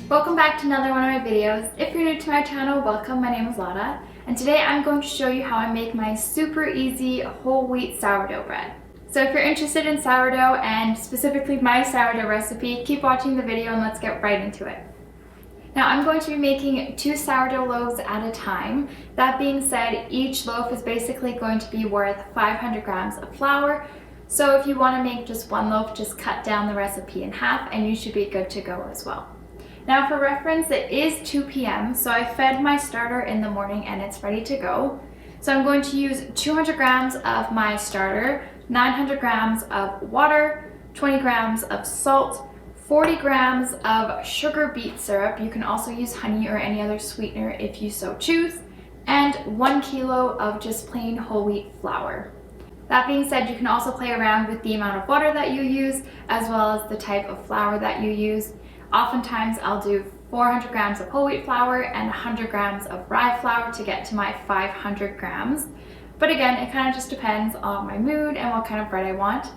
Welcome back to another one of my videos. If you're new to my channel, welcome. My name is Lada, and today I'm going to show you how I make my super easy whole wheat sourdough bread. So if you're interested in sourdough and specifically my sourdough recipe, keep watching the video and let's get right into it. Now I'm going to be making 2 sourdough loaves at a time. That being said, each loaf is basically going to be worth 500 grams of flour. So if you want to make just one loaf, just cut down the recipe in half and you should be good to go as well. Now for reference, it is 2 p.m. so I fed my starter in the morning and it's ready to go. So I'm going to use 200 grams of my starter, 900 grams of water, 20 grams of salt, 40 grams of sugar beet syrup. You can also use honey or any other sweetener if you so choose, and 1 kilo of just plain whole wheat flour. That being said, you can also play around with the amount of water that you use as well as the type of flour that you use. Oftentimes I'll do 400 grams of whole wheat flour and 100 grams of rye flour to get to my 500 grams. But again, it kind of just depends on my mood and what kind of bread I want.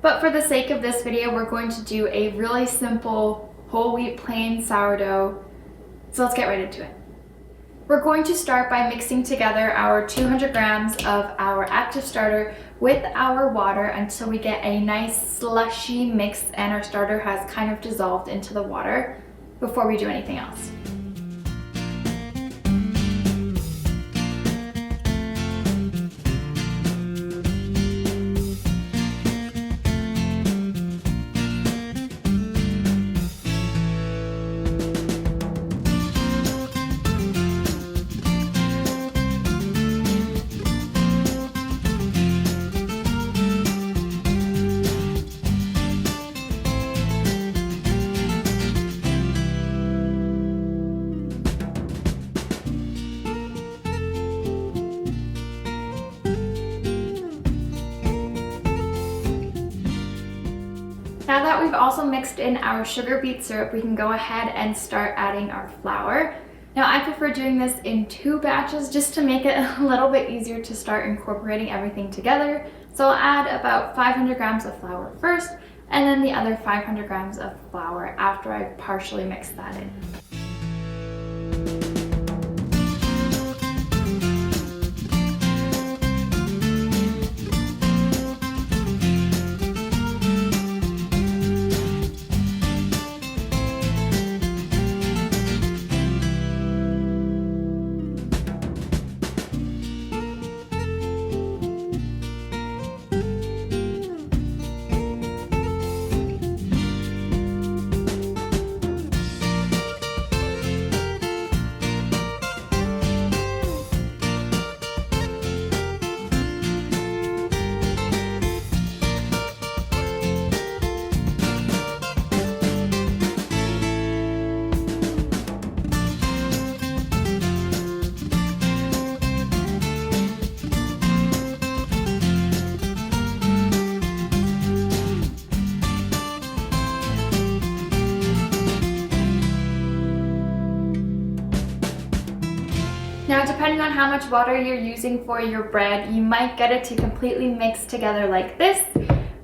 But for the sake of this video, we're going to do a really simple whole wheat plain sourdough. So let's get right into it. We're going to start by mixing together our 200 grams of our active starter with our water until we get a nice slushy mix and our starter has kind of dissolved into the water before we do anything else. Now that we've also mixed in our sugar beet syrup, we can go ahead and start adding our flour. Now I prefer doing this in 2 batches just to make it a little bit easier to start incorporating everything together. So I'll add about 500 grams of flour first and then the other 500 grams of flour after I've partially mixed that in. Now, depending on how much water you're using for your bread, you might get it to completely mix together like this.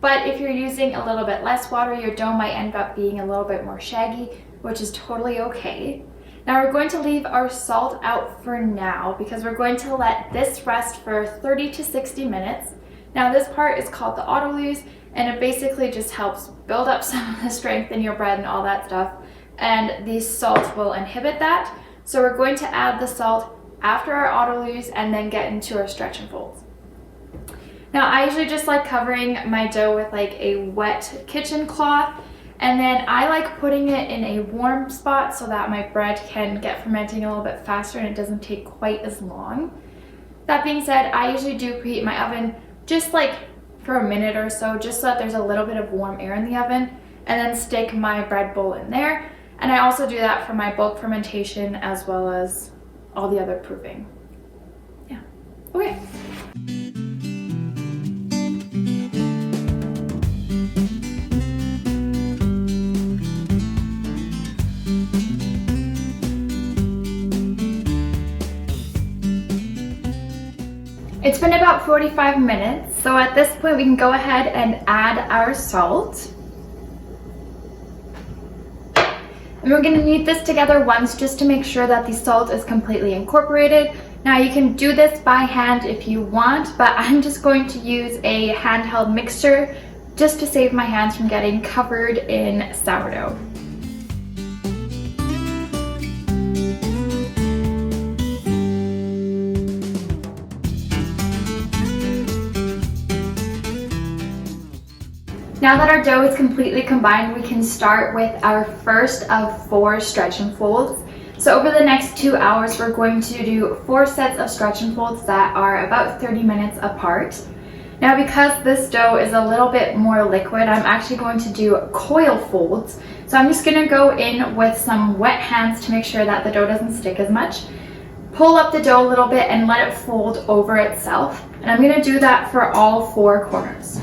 But if you're using a little bit less water, your dough might end up being a little bit more shaggy, which is totally okay. Now we're going to leave our salt out for now because we're going to let this rest for 30 to 60 minutes. Now this part is called the autolyse, and it basically just helps build up some of the strength in your bread and all that stuff. And the salt will inhibit that. So we're going to add the salt after our autolyse and then get into our stretch and folds. Now I usually just like covering my dough with like a wet kitchen cloth, and then I like putting it in a warm spot so that my bread can get fermenting a little bit faster and it doesn't take quite as long. That being said, I usually do preheat my oven just like for a minute or so, just so that there's a little bit of warm air in the oven, and then stick my bread bowl in there. And I also do that for my bulk fermentation as well as all the other proofing. Yeah, okay. It's been about 45 minutes, so at this point we can go ahead and add our salt. And we're going to knead this together once just to make sure that the salt is completely incorporated. Now you can do this by hand if you want, but I'm just going to use a handheld mixer just to save my hands from getting covered in sourdough. Now that our dough is completely combined, we can start with our first of 4 stretch and folds. So over the next 2 hours, we're going to do 4 sets of stretch and folds that are about 30 minutes apart. Now because this dough is a little bit more liquid, I'm actually going to do coil folds. So I'm just going to go in with some wet hands to make sure that the dough doesn't stick as much. Pull up the dough a little bit and let it fold over itself. And I'm going to do that for all 4 corners.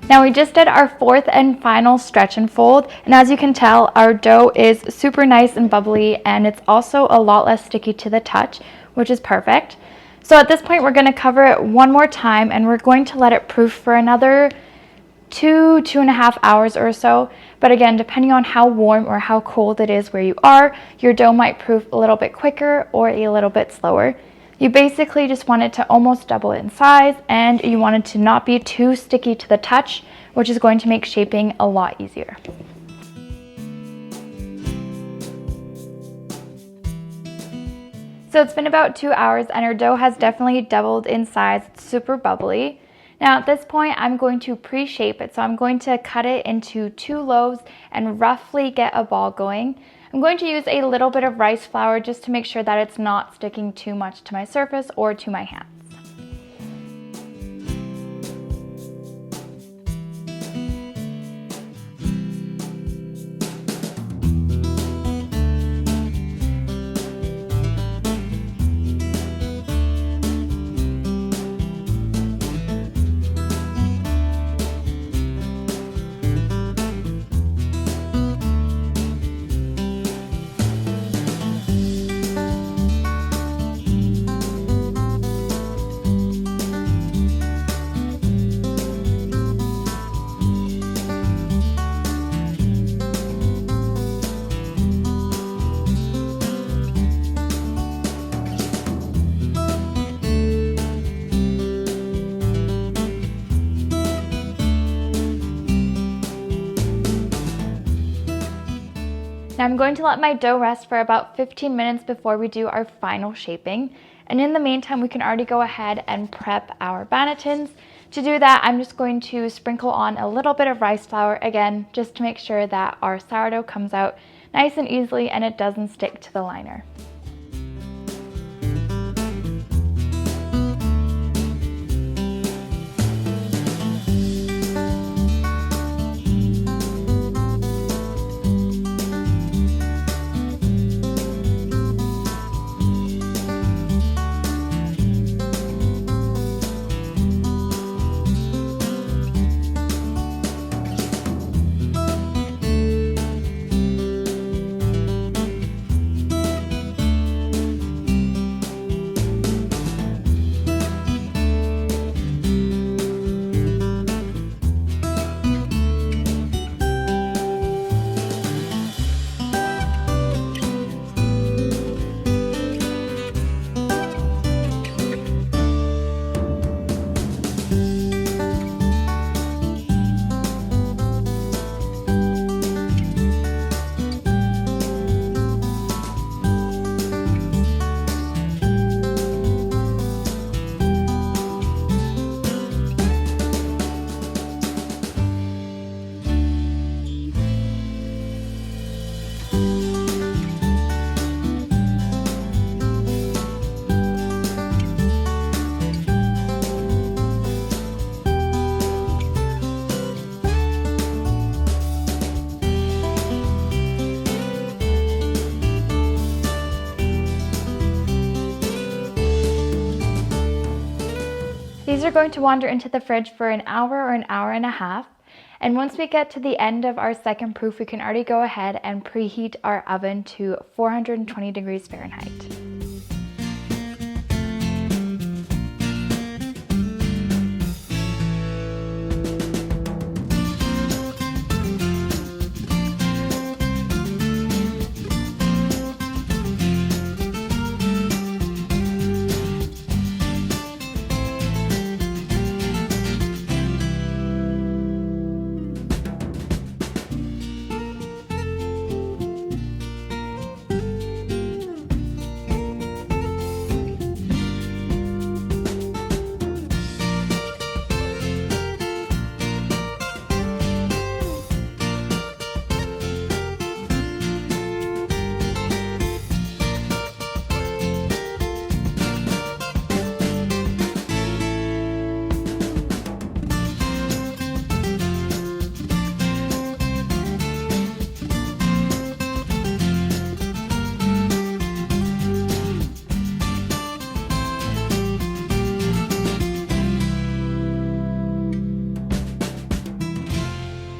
Now we just did our 4th and final stretch and fold, and as you can tell, our dough is super nice and bubbly, and it's also a lot less sticky to the touch, which is perfect. So at this point, we're going to cover it one more time, and we're going to let it proof for another 2.5 hours or so. But again, depending on how warm or how cold it is where you are, your dough might proof a little bit quicker or a little bit slower. You basically just want it to almost double in size, and you want it to not be too sticky to the touch, which is going to make shaping a lot easier. So it's been about 2 hours and our dough has definitely doubled in size. It's super bubbly. Now at this point, I'm going to pre-shape it. So I'm going to cut it into 2 loaves and roughly get a ball going. I'm going to use a little bit of rice flour just to make sure that it's not sticking too much to my surface or to my hands. Now I'm going to let my dough rest for about 15 minutes before we do our final shaping. And in the meantime, we can already go ahead and prep our bannetons. To do that, I'm just going to sprinkle on a little bit of rice flour again, just to make sure that our sourdough comes out nice and easily and it doesn't stick to the liner. These are going to wander into the fridge for an hour or an hour and a half. And once we get to the end of our second proof, we can already go ahead and preheat our oven to 420 degrees Fahrenheit.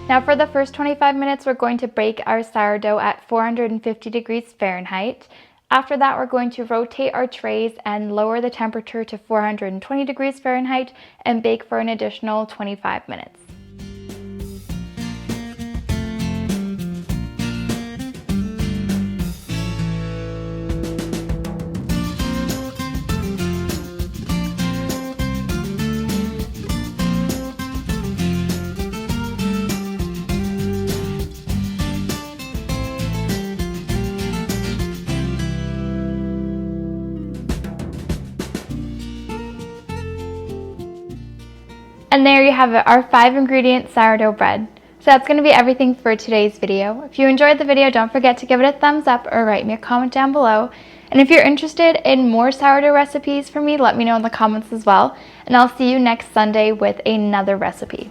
Now for the first 25 minutes, we're going to bake our sourdough at 450 degrees Fahrenheit. After that, we're going to rotate our trays and lower the temperature to 420 degrees Fahrenheit and bake for an additional 25 minutes. And there you have it, our 5-ingredient sourdough bread. So that's going to be everything for today's video. If you enjoyed the video, don't forget to give it a thumbs up or write me a comment down below. And if you're interested in more sourdough recipes from me, let me know in the comments as well. And I'll see you next Sunday with another recipe.